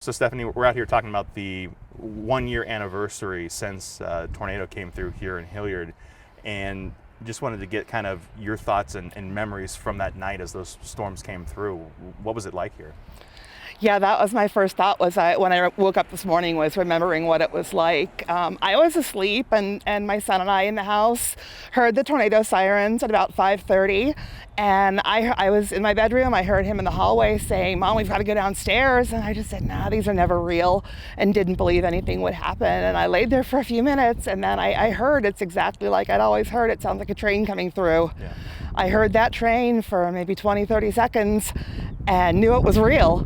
So Stephanie, we're out here talking about the 1-year anniversary since tornado came through here in Hilliard, and just wanted to get kind of your thoughts and memories from that night as those storms came through. What was it like here? Yeah, that was my first thought when I woke up this morning, was remembering what it was like. I was asleep, and my son and I in the house heard the tornado sirens at about 5:30, and I was in my bedroom. I heard him in the hallway saying, "Mom, we've got to go downstairs," and I just said, "Nah, these are never real," and didn't believe anything would happen. And I laid there for a few minutes, and then I heard it's exactly like I'd always heard. It sounds like a train coming through. Yeah. I heard that train for maybe 20, 30 seconds and knew it was real.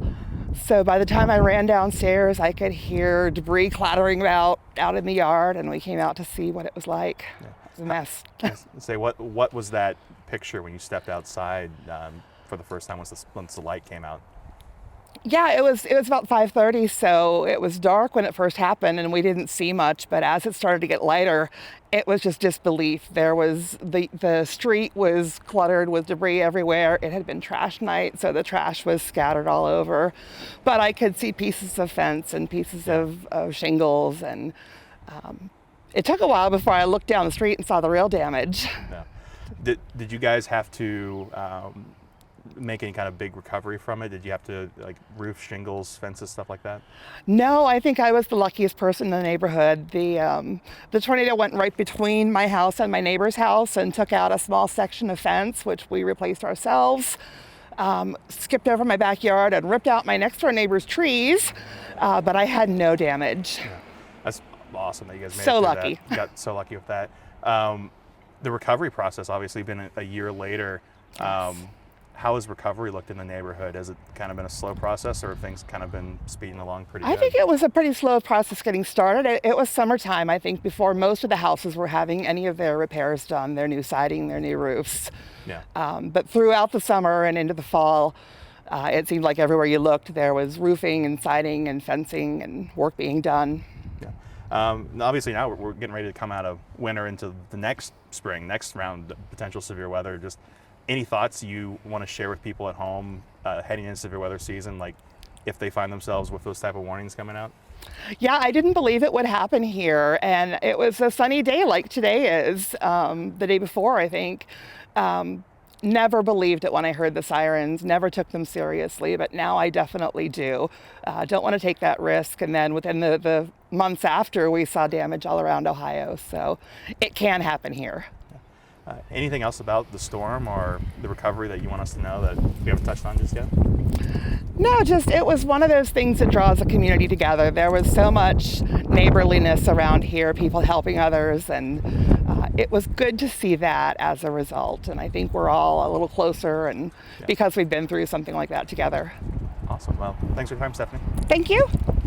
So by the time I ran downstairs, I could hear debris clattering about out in the yard, and we came out to see what it was like. Yeah. It was a mess. Say, what was that picture when you stepped outside for the first time once the light came out? Yeah, it was about 5:30, so it was dark when it first happened, and we didn't see much. But as it started to get lighter, it was just disbelief. There was the street was cluttered with debris everywhere. It had been trash night, so the trash was scattered all over. But I could see pieces of fence and pieces of shingles, and it took a while before I looked down the street and saw the real damage. Yeah. Did you guys have to make any kind of big recovery from it? Did you have to, like, roof, shingles, fences, stuff like that? No, I think I was the luckiest person in the neighborhood. The tornado went right between my house and my neighbor's house and took out a small section of fence, which we replaced ourselves. Skipped over my backyard and ripped out my next door neighbor's trees, but I had no damage. Yeah. That's awesome that you guys made So it through lucky. that. Got so lucky with that. The recovery process, obviously, been a year later. Yes. How has recovery looked in the neighborhood? Has it kind of been a slow process, or have things kind of been speeding along pretty good? I think it was a pretty slow process getting started. It was summertime, I think, before most of the houses were having any of their repairs done, their new siding, their new roofs. Yeah. But throughout the summer and into the fall, it seemed like everywhere you looked, there was roofing and siding and fencing and work being done. Yeah. Obviously, now we're getting ready to come out of winter into the next spring, next round of potential severe weather. Just any thoughts you want to share with people at home heading into severe weather season, like if they find themselves with those type of warnings coming out? Yeah, I didn't believe it would happen here, and it was a sunny day like today is, the day before, I think. Never believed it when I heard the sirens, never took them seriously, but now I definitely do. Don't want to take that risk. And then within the months after, we saw damage all around Ohio, so it can happen here. Anything else about the storm or the recovery that you want us to know that we haven't touched on just yet? No, just it was one of those things that draws a community together. There was so much neighborliness around here, people helping others, and it was good to see that as a result. And I think we're all a little closer, and because we've been through something like that together. Awesome. Well, thanks for your time, Stephanie. Thank you.